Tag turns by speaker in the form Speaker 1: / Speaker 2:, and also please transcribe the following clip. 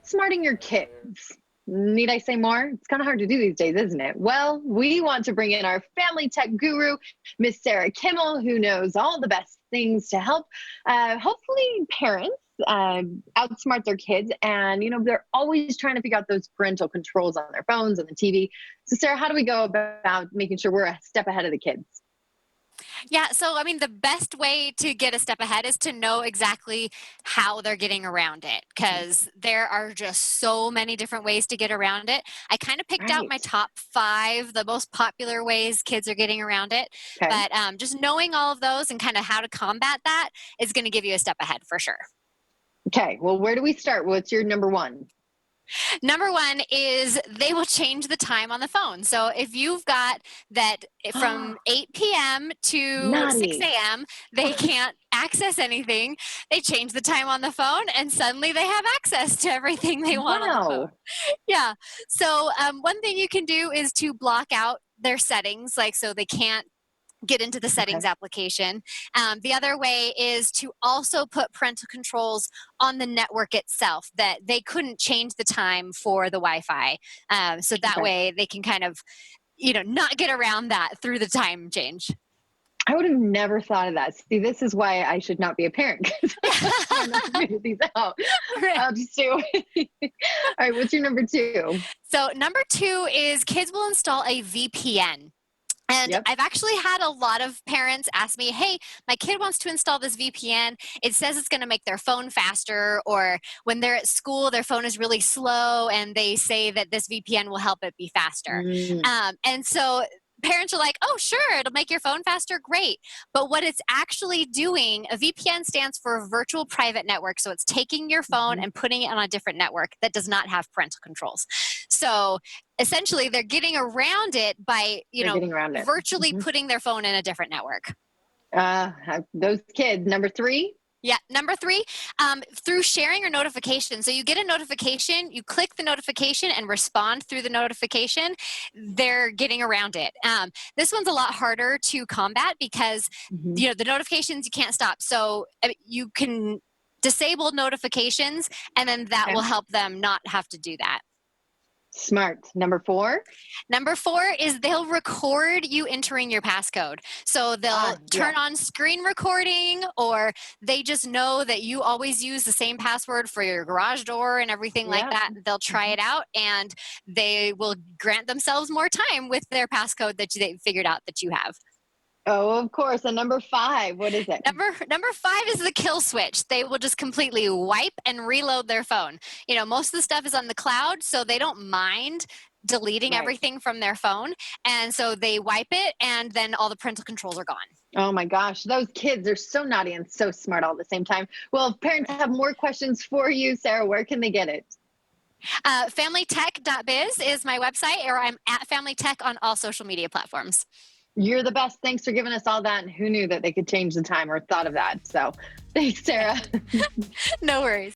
Speaker 1: outsmarting your kids. Need I say more? It's kind of hard to do these days, isn't it? Well, we want to bring in our family tech guru, Miss Sarah Kimmel, who knows all the best things to help, hopefully, parents outsmart their kids. And, they're always trying to figure out those parental controls on their phones and the TV. So, Sarah, how do we go about making sure we're a step ahead of the kids?
Speaker 2: Yeah, so I mean, the best way to get a step ahead is to know exactly how they're getting around it because there are just so many different ways to get around it. I kind of picked out my
Speaker 1: Right.
Speaker 2: top five, the most popular ways kids are getting around it.
Speaker 1: Okay.
Speaker 2: But just knowing all of those and kind of how to combat that is going to give you a step ahead for sure.
Speaker 1: Okay. Well, where do we start? What's your number one?
Speaker 2: Number one is they will change the time on the phone. So if you've got that from 8 p.m. to
Speaker 1: Naughty.
Speaker 2: 6 a.m., they can't access anything. They change the time on the phone and suddenly they have access to everything they want on the phone.
Speaker 1: Wow.
Speaker 2: Yeah. So one thing you can do is to block out their settings, like so they can't get into the settings
Speaker 1: Okay.
Speaker 2: application. The other way is to also put parental controls on the network itself that they couldn't change the time for the Wi-Fi. So that
Speaker 1: Okay.
Speaker 2: way they can kind of, not get around that through the time change.
Speaker 1: I would have never thought of that. See, this is why I should not be a parent because I don't know how to figure these out.
Speaker 2: Right.
Speaker 1: Just do. All right. What's your number two?
Speaker 2: So number two is kids will install a VPN. And
Speaker 1: Yep.
Speaker 2: I've actually had a lot of parents ask me, hey, my kid wants to install this VPN. It says it's going to make their phone faster, or when they're at school, their phone is really slow, and they say that this VPN will help it be faster.
Speaker 1: Mm,
Speaker 2: And so parents are like, oh, sure, it'll make your phone faster. Great. But what it's actually doing, a VPN stands for virtual private network. So it's taking your phone
Speaker 1: mhm.
Speaker 2: and putting it on a different network that does not have parental controls. So essentially they're getting around it by
Speaker 1: They're getting around it.
Speaker 2: virtually
Speaker 1: Mhm.
Speaker 2: putting their phone in a different network.
Speaker 1: Those kids. Number three.
Speaker 2: Yeah. Number three, through sharing or notification. So you get a notification, you click the notification and respond through the notification. They're getting around it. This one's a lot harder to combat because
Speaker 1: Mhm.
Speaker 2: the notifications you can't stop. So you can disable notifications, and then that will
Speaker 1: Okay.
Speaker 2: help them not have to do that.
Speaker 1: Smart. Number four.
Speaker 2: Number four is they'll record you entering your passcode. So they'll
Speaker 1: Yeah.
Speaker 2: turn on screen recording, or they just know that you always use the same password for your garage door and everything like
Speaker 1: Yeah.
Speaker 2: that. They'll try
Speaker 1: Mhm.
Speaker 2: it out and they will grant themselves more time with their passcode that they figured out that you have.
Speaker 1: Oh, of course. And number five. What is it?
Speaker 2: Number five is the kill switch. They will just completely wipe and reload their phone. Most of the stuff is on the cloud, so they don't mind deleting
Speaker 1: Right.
Speaker 2: everything from their phone. And so they wipe it, and then all the parental controls are gone.
Speaker 1: Oh my gosh, those kids are so naughty and so smart all at the same time. Well, if parents have more questions for you, Sarah, where can they get it?
Speaker 2: Familytech.biz is my website, or I'm at FamilyTech on all social media platforms.
Speaker 1: You're the best. Thanks for giving us all that. And who knew that they could change the time or thought of that? So thanks, Sarah.
Speaker 2: No worries.